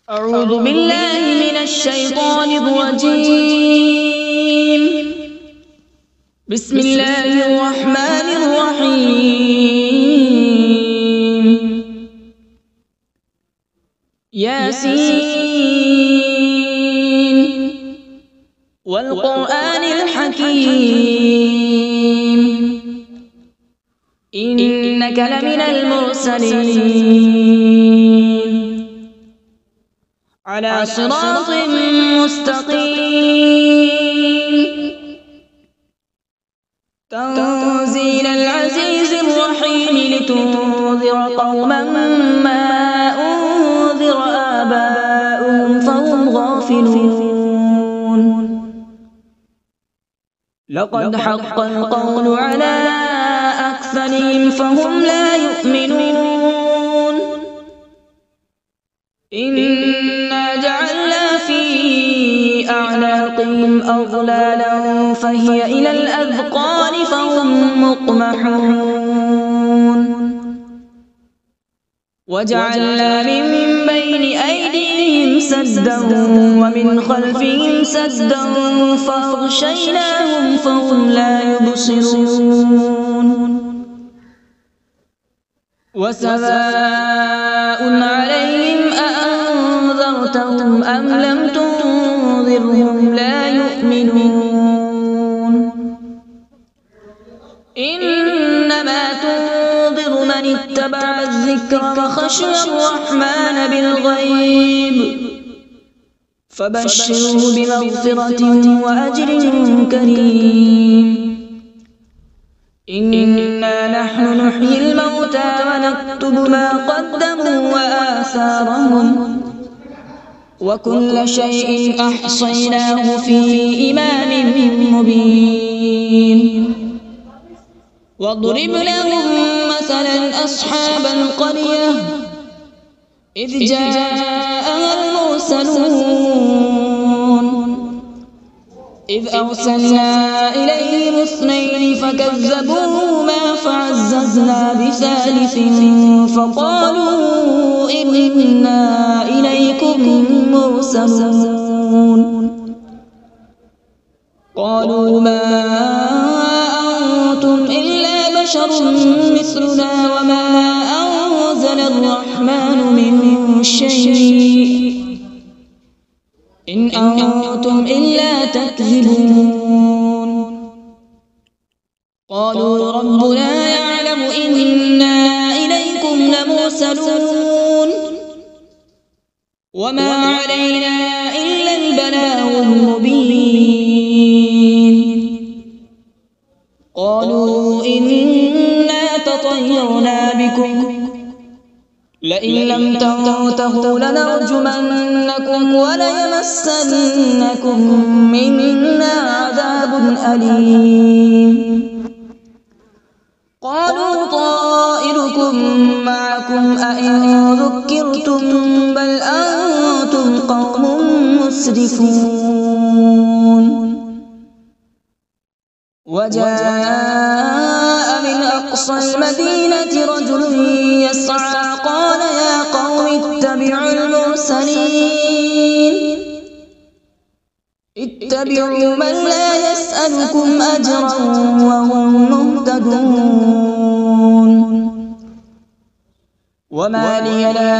أعوذ بالله من الشيطان الرجيم. بسم الله الرحمن الرحيم. ياسين والقرآن الحكيم إنك لمن المرسلين على صراط مستقيم. تنزيل العزيز الرحيم لتنذر قوما ما أنذر آباؤهم فهم غافلون. لقد حق القول على أكثرهم فهم لا يؤمنون. إنا جعلنا في أعناقهم أغلالا فهي إلى الأذقان فهم مقمحون. وجعلنا من بين أيديهم سدا ومن خلفهم سدا فأغشيناهم فهم لا يبصرون. وسواء عليهم أأنذرتهم أم لم تنذرهم لا يؤمنون. إنما تنذر من اتبع الذكر وخشي الرحمن بالغيب فبشره بمغفرة وأجر كريم. إنا نحن نحيي الموتى ونكتب ما قدموا وآثارهم وكل شيء أحصيناه في إمام مبين. واضرب لهم مثلا أصحاب القرية إذ جاءها المرسلون إذ أرسلنا إليهم اثنين فكذبوهما فعززنا بثالث فقالوا إنا إليكم مرسلون. قالوا ما أنتم إلا بشر مثلنا وما أنزل الرحمن من شيء إن أنتم إلا تكذبون. قالوا ربنا يعلم إنا إليكم لمرسلون وما علينا إلا البلاغ المبين. قالوا إنا تطيرنا بكم لئن لم تنتهوا لنرجمنكم وليمسنكم منا عذاب أليم. قالوا طائركم معكم أئن ذكرتم بل أنتم قوم مسرفون. وجاء من أقصى المدينة رجل يسعى قال يا قوم اتبعوا المرسلين اتبعوا من لا يسألكم أجرا وهم مهتدون. وما لي لا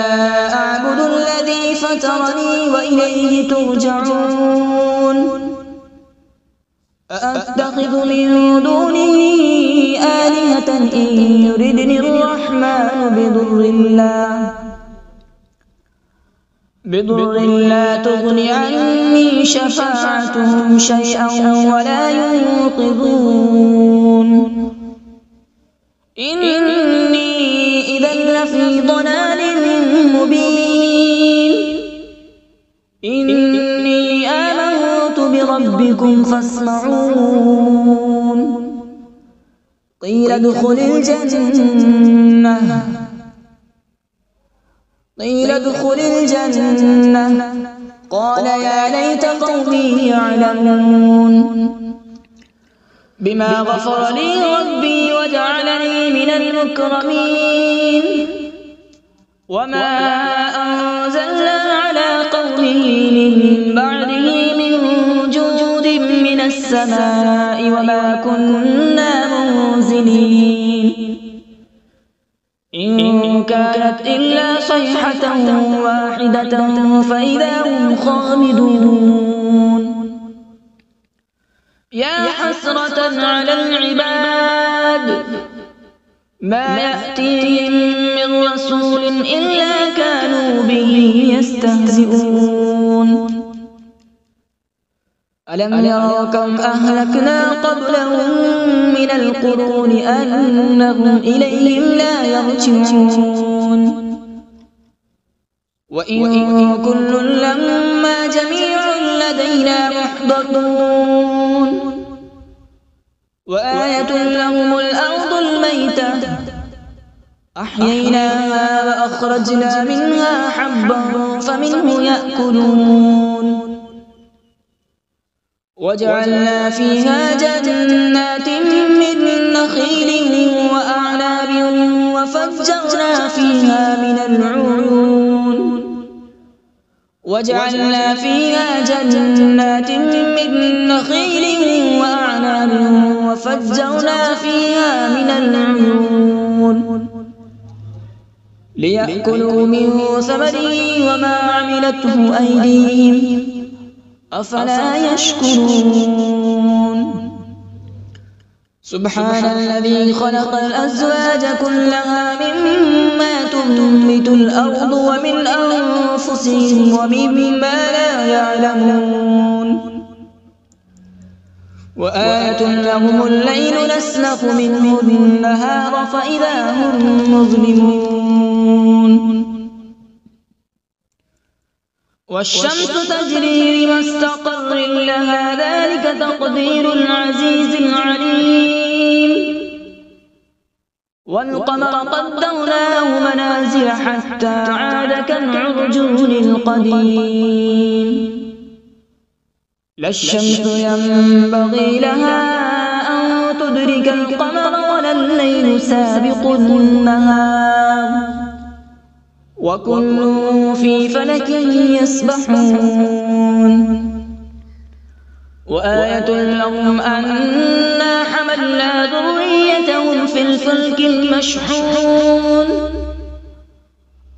أعبد الذي فطرني وإليه ترجعون. أأتخذ من دونه آلهة إن يردني الرحمن بضر لا تغن عني شفاعتهم شيئا ولا ينقذون. إني إذا لفي ضلال مبين. إني آمنت بربكم فاسمعون. قيل ادخل الجنة قال يا ليت قومي يعلمون. بما غفر لي ربي وجعلني من المكرمين. وما أنزلنا على ذريه من بعده من جود من السماء وما كنا منزلين إن كانت إلا صيحة واحدة فإذا هم خامدون يا حسرة على العباد ما يأتيهم من رسول إلا كانوا به يستهزئون ألم يروا كم أهلكنا قبلهم من القرون أنهم إليهم لا يرجعون وإن كل لما جميع لدينا محضرون وآية لهم الأرض الميتة أحييناها وأخرجنا منها حبا فمنه يأكلون وجعلنا فيها جنات من نخيل وأعناب وفجرنا فيها من العيون وجعلنا فيها جنات من نخيل وأعناب وفجرنا فيها من العيون ليأكلوا من ثمره وما عملته أيديهم أفلا يشكرون سبحان الذي خلق الأزواج كلها مما تنبت الأرض ومن أنفسهم ومما لا يعلمون وآية لهم الليل نسلخ منه النهار فإذا هم مظلمون والشمس تجري لمستقر لها ذلك تقدير العزيز العليم والقمر قدرناه منازل حتى عاد كالعرجون القديم لا الشمس ينبغي لها أن تدرك القمر ولا الليل سابق النهار وكل في فلك يسبحون وآية لهم أنا حملنا ذريتهم في الفلك المشحون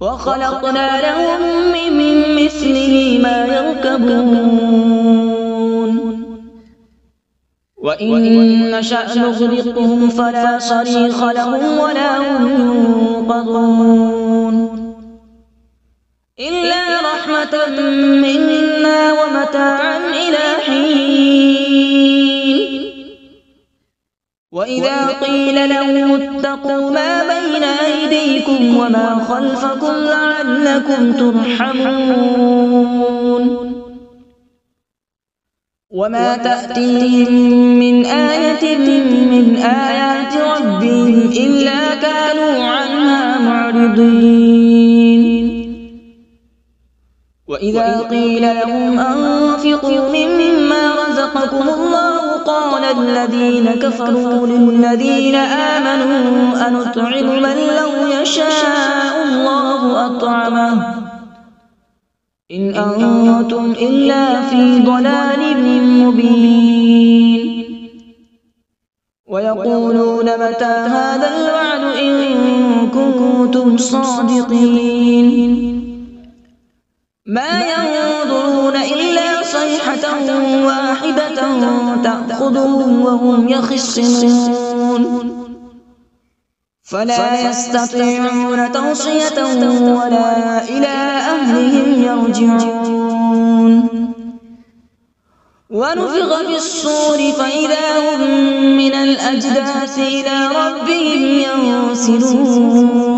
وخلقنا لهم من مثله ما يركبون وإن نشأ نغرقهم فلا صريخ لهم ولا هم ينقذون إلا رحمة منا ومتاعا إلى حين وإذا قيل لهم اتقوا ما بين أيديكم وما خلفكم لعلكم ترحمون وما تأتيهم من آية من آيات ربهم إلا كانوا عنها معرضين وإذا قيل لهم أنفقوا مما رزقكم الله قال الذين كفروا للذين آمنوا أنطعم من لو يشاء الله أطعمه إن أنتم إلا في ضلال مبين ويقولون متى هذا الوعد إن كنتم صادقين ما ينظرون إلا صيحة واحدة تأخذهم وهم يخصمون فلا يستطيعون توصية ولا إلى أهلهم يرجعون ونفخ في الصور فإذا هم من الأجداث إلى ربهم ينسلون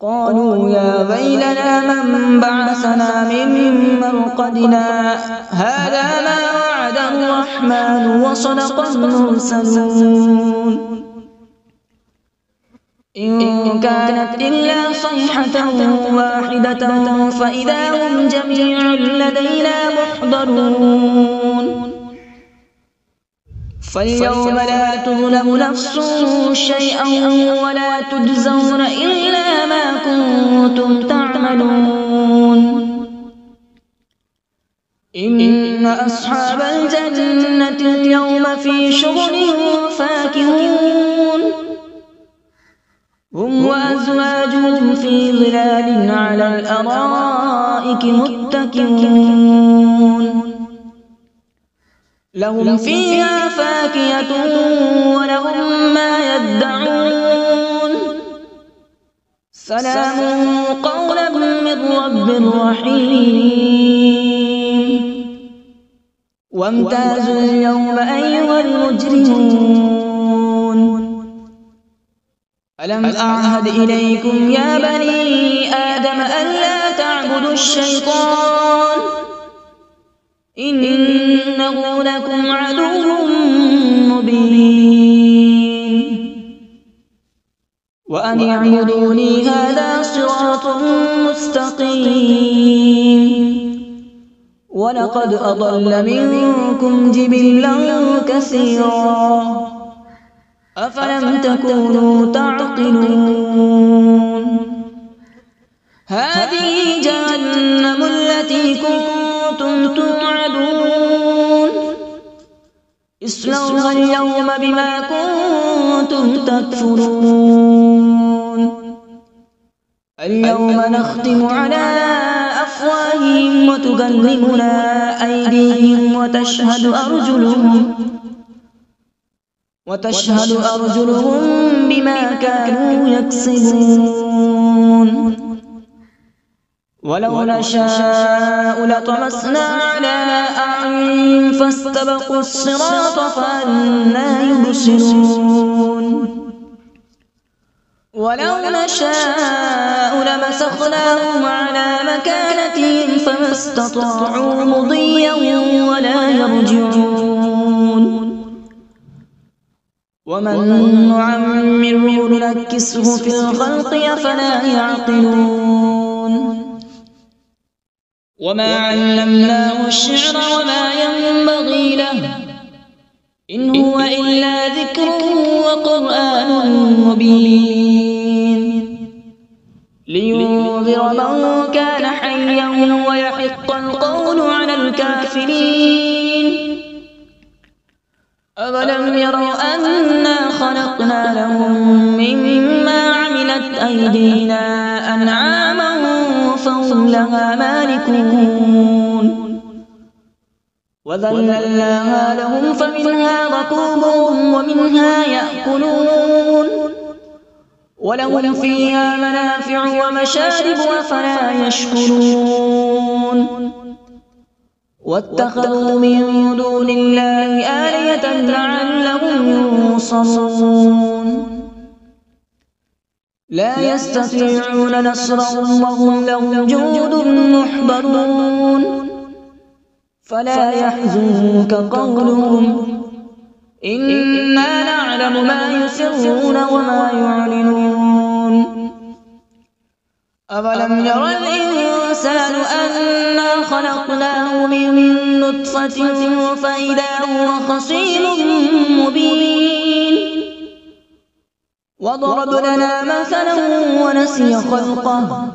قالوا يا ويلنا من بعثنا من مرقدنا هذا ما وعد الرحمن وصدق المرسلون إن كانت إلا صيحة واحدة فإذا هم جميع لدينا محضرون فاليوم لا تظلم نفس شيئا ولا تجزون إلا ما كنتم تعملون إن أصحاب الجنة اليوم في شغل فاكهون هم وأزواجهم في ظلال على الأرائك متكئون لهم فيها فاكهة ولهم ما يدعون سلام قولا من رب رحيم وامتازوا اليوم أيها المجرمون ألم أعهد إليكم يا بني آدم ألا تعبدوا الشيطان إنه لكم عدو مبين وأن اعبدوني هذا صراط مستقيم ولقد أضل منكم جبلا كثيرا أفلم تكونوا تعقلون هذه جهنم التي كنتم توعدون اصلوها اليوم بما كنتم تكفرون اليوم نختم على أفواههم وتكلمنا أيديهم وتشهد أرجلهم بما كانوا يكسبون ولو نشاء لطمسنا على أعينهم فاستبقوا الصراط فأنى يبصرون ولو نشاء لمسخناهم على مكانتهم فما استطاعوا مضيا ولا يرجعون ومن نعمره ننكسه في الخلق أفلا يعقلون وما علمناه الشعر وما ينبغي له إن هو إلا ذكر وقرآن مبين لينذر من كان حيا ويحق القول على الكافرين أولم يروا أنا خلقنا لهم مما عملت أيدينا أنعاما فهم لها مالكون وذللناها لهم فمنها ركوبهم ومنها يأكلون ولهم فيها منافع ومشارب أفلا يشكرون واتخذوا من دون الله آلهة لعلهم ينصرون لا يستطيعون نصرهم وهم لهم جند محضرون فلا يحزنك قولهم إنا نعلم ما يسرون وما يعلنون أولم ير الإنسان أنا خلقناه من نطفة فإذا هو خصيم مبين وضرب لنا مثلا ونسي خلقه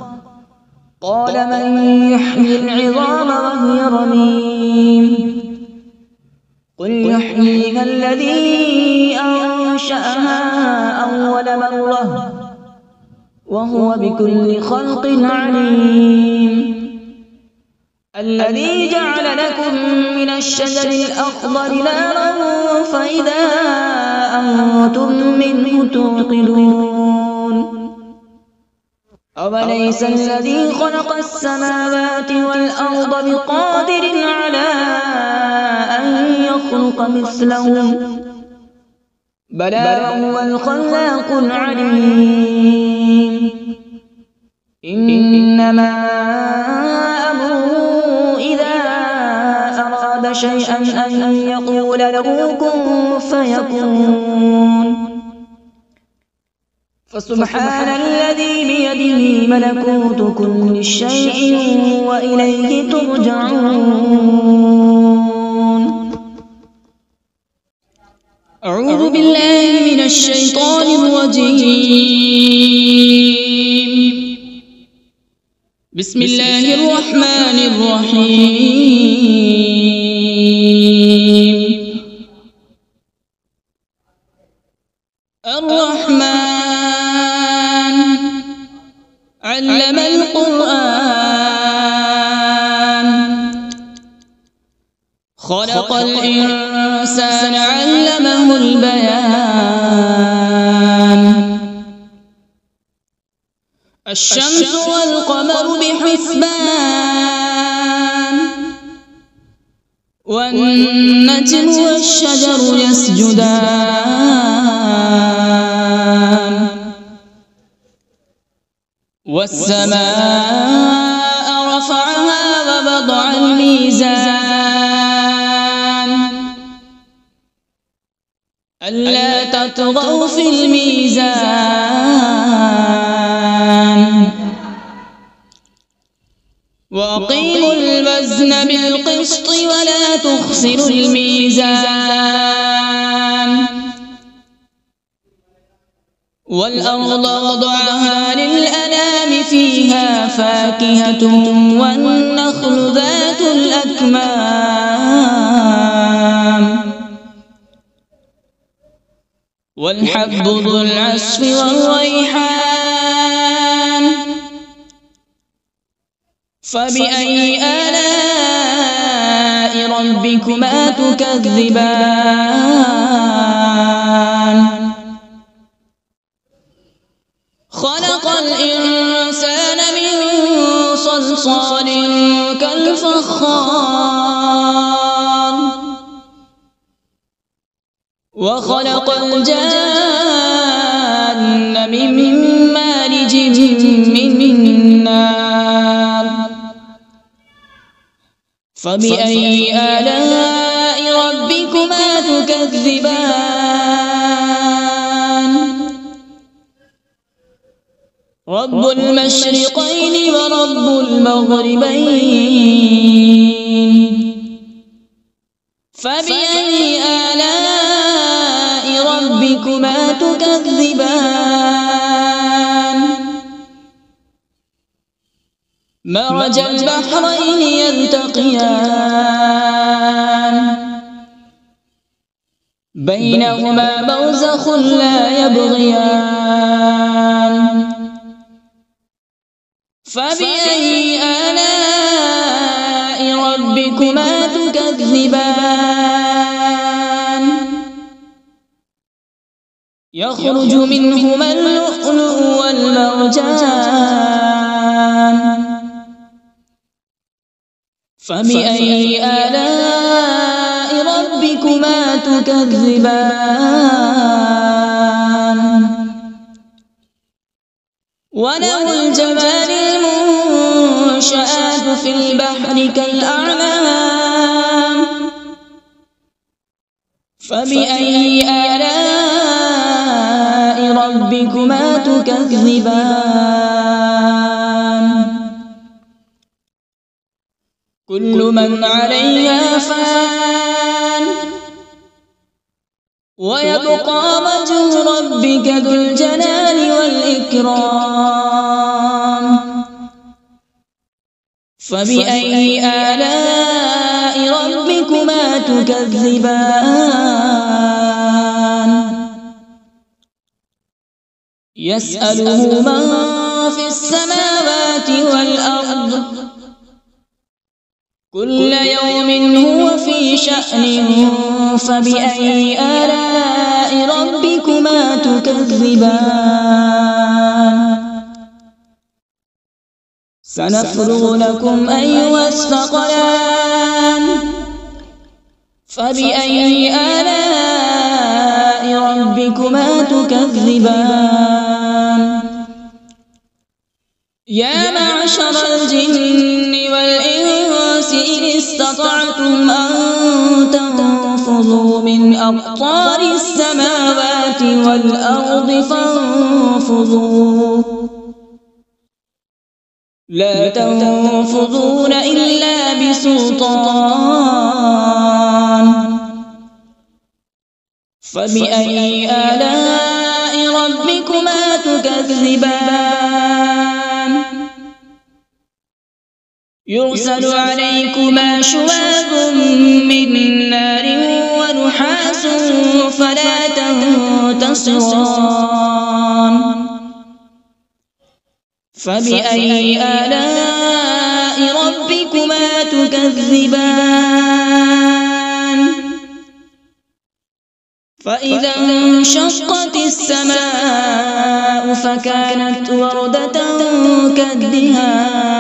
قال من يحيي العظام وهي رميم قل يحييها الذي أنشأها أول مرة وهو بكل خلق عليم الذي جعل لكم من الشجر الأخضر نارا فإذا أنتم منه توقدون أوليس الذي خلق السماوات والأرض بقادر على أن يخلق مثلهم بلى وهو الخلاق العليم إنما أمره إذا أراد شيئا أن يقول له كن فيكون فسبحان الذي بيده ملكوت كل شيء وإليه ترجعون أعوذ بالله من الشيطان الرجيم بسم الله الرحمن الرحيم. الرحمن علم القرآن، خلق الإنسان علمه البيان. الشمس والقمر بحسبان، والنجم والشجر يسجدان. والسماء رفعها ووضع الميزان، ألا تطغوا في الميزان. وأقيموا الوزن بالقسط ولا تخسروا الميزان. والأرض وضعها للأنام، فيها فاكهة والنخل ذات الأكمام، والحب ذو العصف والريحان. فبأي آلاء ربكما تكذبان؟ خلق الإنسان من صلصال كالفخار، وخلق الجان من مارج من نار. فبأي آلاء ربكما تكذبان؟ رب المشرقين ورب المغربين. فبأي آلاء ربكما تكذبان؟ مرج البحرين يلتقيان، بينهما برزخ لا يبغيان. فبأي آلاء ربكما تكذبان؟ يخرج منهما اللؤلؤ والمرجان. فبأي آلاء ربكما تكذبان؟ وله الجوار المنشآت في البحر كالأعلام. فبأي آلاء ربكما تكذبان؟ كل من عليها فان، ويبقى وجه ربك ذو الجلال والإكرام. فبأي آلاء ربكما تكذبان؟ يسأله من في السماوات والأرض، كل يوم هو في شأن. فبأي آلاء ربكما تكذبان؟ سنفرغ لكم أيها الثقلان. فبأي آلاء ربكما تكذبان؟ يا معشر الجن والإنس إن استطعتم أن تنفذوا من أقطار السماوات والأرض فانفذوا، لا تنفذون إلا بسلطان. فبأي آلاء ربكما تكذبان؟ يرسل عليكما شواظ من نار ونحاس فلا تنتصران فبأي آلاء ربكما تكذبان فإذا انشقت السماء فكانت وردة كالدهان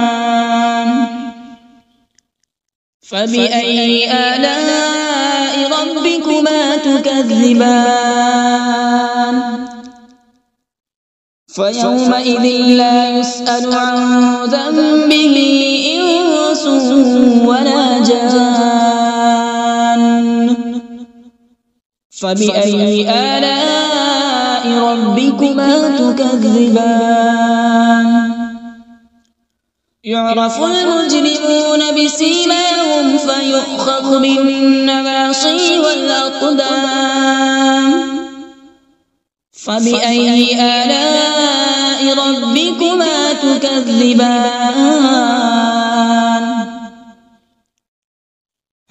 فبأي آلاء ربكما تكذبان فيومئذ لا يسأل عن ذنبه إنس ولا جان فبأي آلاء ربكما تكذبان يعرف المجرمون بسيماهم فيؤخذ بالنواصي والأقدام فبأي آلاء ربكما تكذبان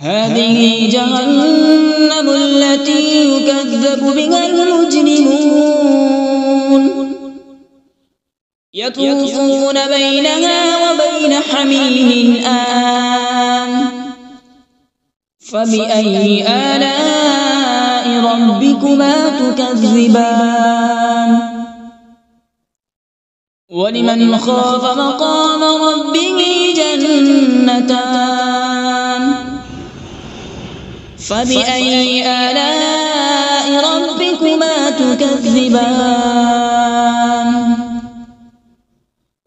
هذه جهنم التي يكذب بها المجرمون يطوفون بينها وبين حميم آن فبأي آلاء ربكما تكذبان ولمن خاف مقام ربه جنتان فبأي آلاء ربكما تكذبان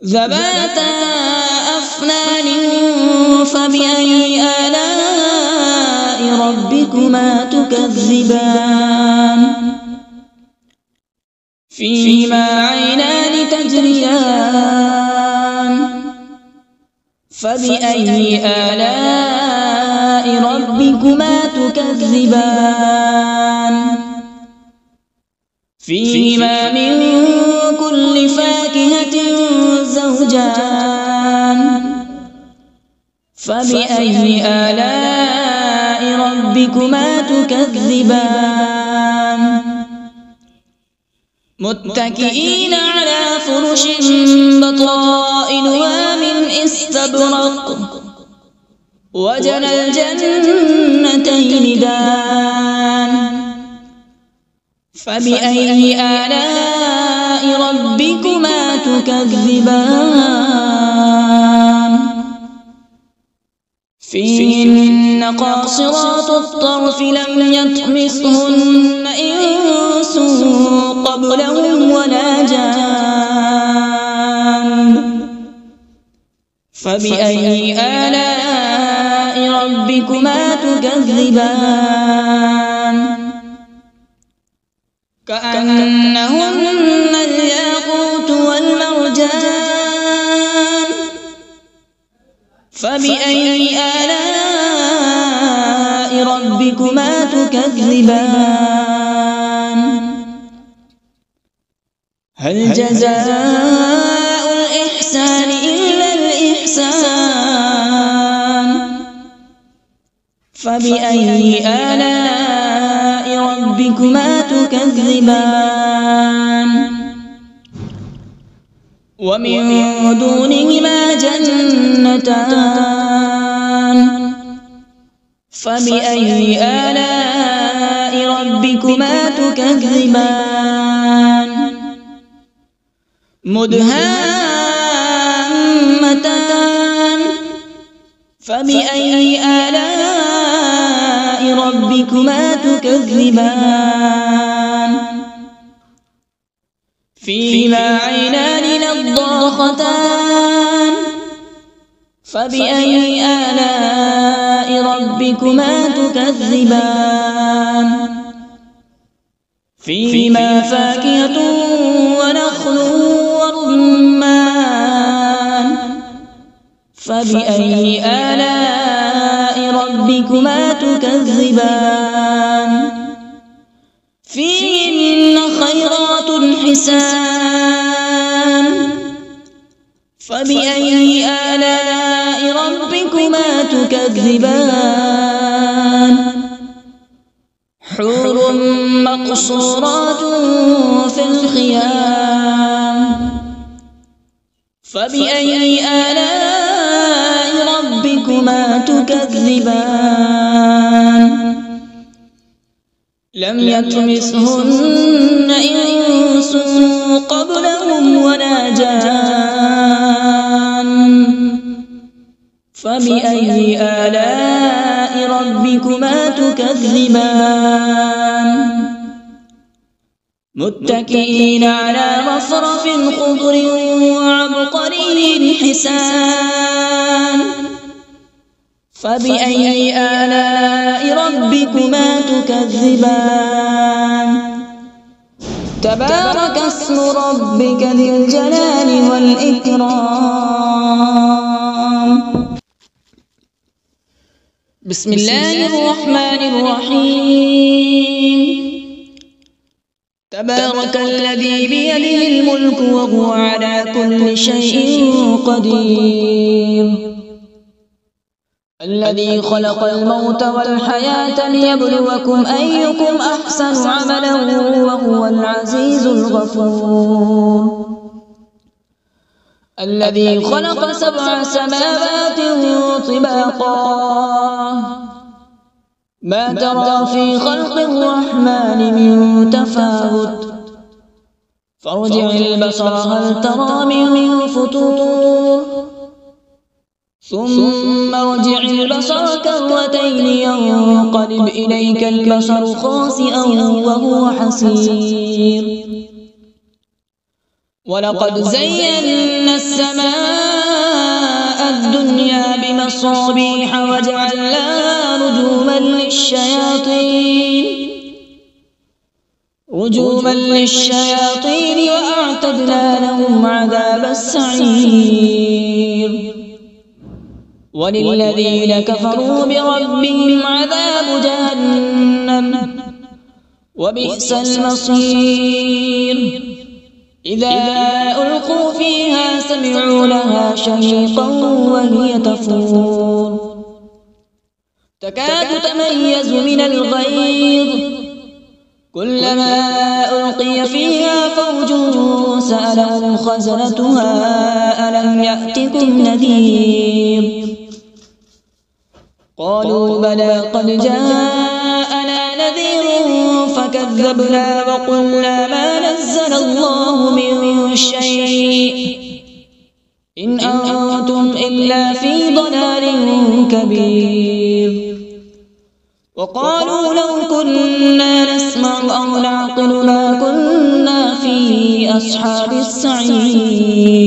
ذواتا أفنان فبأي آلاء ربكما تكذبان فيهما عينان تجريان فبأي آلاء ربكما تكذبان فيهما من كل فاكهة زوجان فبأي آلاء ربكما تكذبان متكئين على فرش بطائنها من استبرق وجنى الجنتين دان فبأي آلاء ربكما تكذبان فيهن قاصرات الطرف لم يطمثهن إنس قبلهم ولا جان فبأي آلاء ربكما تكذبان كأنهن الياقوت والمرجان فبأي آلاء ربكما تكذبان هل جزاء الإحسان إلا الإحسان فبأي آلاء ربكما تكذبان ومن دونهما جنتان فبأي آلاء ربكما تكذبان مدهامتان فبأي آلاء ربكما تكذبان فيهما عينان نضاختان فبأي آلاء ربكما تكذبان فيهما فاكهة ونخل ورمان فبأي آلاء ربكما تكذبان فيهن خيرات حسان فبأي آلاء ربكما ربكما تكذبان حور مقصورات في الخيام فبأي آلاء ربكما تكذبان لم يطمثهن إنس قبلهم ولا جان فبأي آلاء ربكما تكذبان متكئين على رفرف خضر وعبقري حسان فبأي آلاء ربكما تكذبان تبارك اسم ربك ذي الجلال والإكرام بسم الله الرحمن الرحيم تبارك الذي بيده الملك وهو على كل شيء قدير الذي خلق الموت والحياة ليبلوكم أيكم أحسن عملا وهو العزيز الغفور الذي خلق 7 سماوات طباقا ما ترى في خلق الرحمن من تفاوت فارجع البصر هل ترى من فطور ثم ارجع البصر كرتين ينقلب إليك البصر خاسئا وهو حسير ولقد زينا السماء الدنيا بمصابيح وجعلناها رجوما للشياطين وأعتدنا لهم عذاب السعير وللذين كفروا بربهم عذاب جهنم وبئس المصير إذا ألقوا فيها سمعوا لها شهيقا وهي تفور تكاد تميز من الغيظ كلما ألقي فيها فوج سألهم خزنتها ألم يأتكم نذير قالوا بلى قد جاءنا نذير فكذبنا وقلنا ما نزل الله من شيء إن أنتم إلا في ضلال كبير وقالوا لو كنا نسمع أو نعقل ما كنا في أصحاب السعير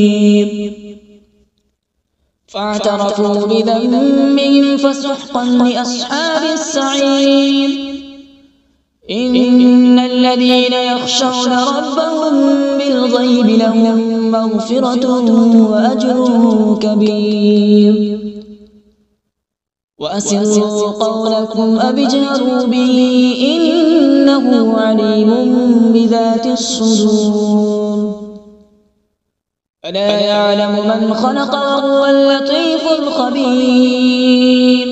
فاعترفوا بذنبهم فسحقا لأصحاب السعير إن الذين يخشون ربهم بالغيب لهم مغفرة وأجر كبير وأسروا قولكم أو اجهروا به إنه عليم بذات الصدور ألا يعلم من خلق وهو اللطيف الخبير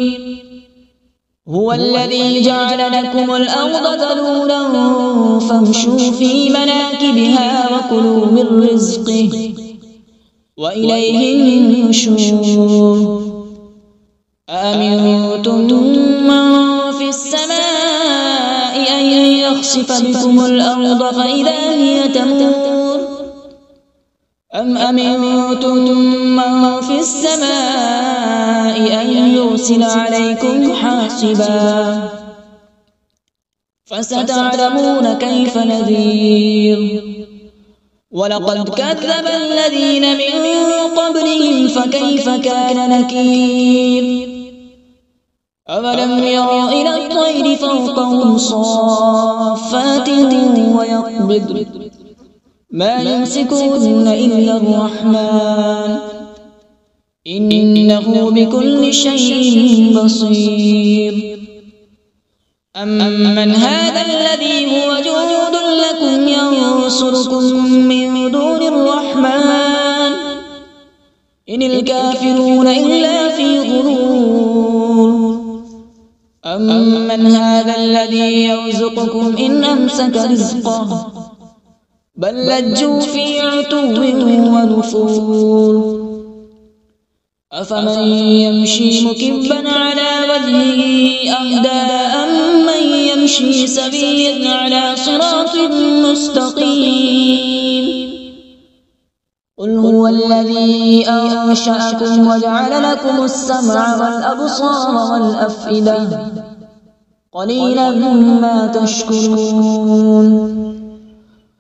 هو الذي جعل لكم الأرض ذلولا فامشوا في مناكبها وكلوا من رزقه وإليه النشور أأمنتم من في السماء أن يخسف بكم الأرض فإذا هي تمور أم أمنتم من في السماء أن يرسل عليكم حاصبا فستعلمون كيف نذير ولقد كذب الذين من قبلهم فكيف كان نكير أولم يروا إلى الطير فوقهم صافات ويقبض ما يمسكون إلا الرحمن إنه بكل شيء بصير أمن هذا الذي هو جند لكم ينصركم من دون الرحمن إن الكافرون إلا في غرور أمن هذا الذي يرزقكم إن أمسك رزقه بل لجوا في عتو ونفور أفمن يمشي مكبا على وجهه أهدى أمن يمشي سويا على صراط مستقيم قل هو الذي أنشأكم وجعل لكم السمع والأبصار والأفئدة قليلا ما تشكرون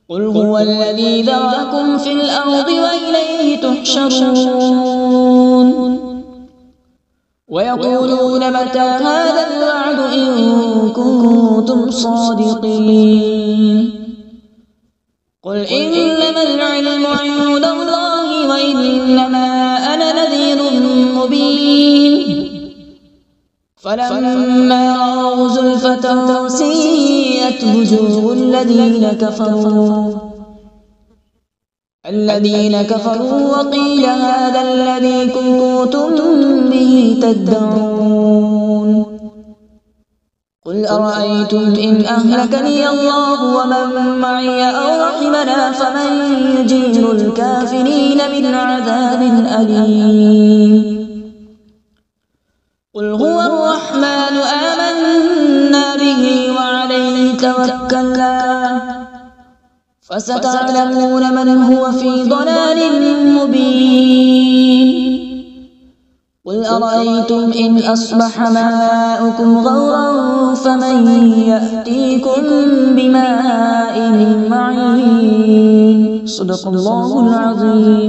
قل هو الذي ذرأكم في الأرض وإليه تحشرون ويقولون متى هذا الوعد إن كنتم صادقين قل إنما العلم عند الله وإنما أنا نذير مبين فلما رأوا زلفة سيئت وجوه الذين كفروا وقيل هذا الذي كنتم به تدعون قل أرأيتم إن أهلكني الله ومن معي أو رحمنا فمن يجير الكافرين من عذاب أليم قل هو الرحمن آمنا به وعليه توكلنا فستعلمون من هو في ضلال مبين قل أرأيتم إن أصبح ماؤكم غورا فمن يأتيكم بماء معين صدق الله العظيم.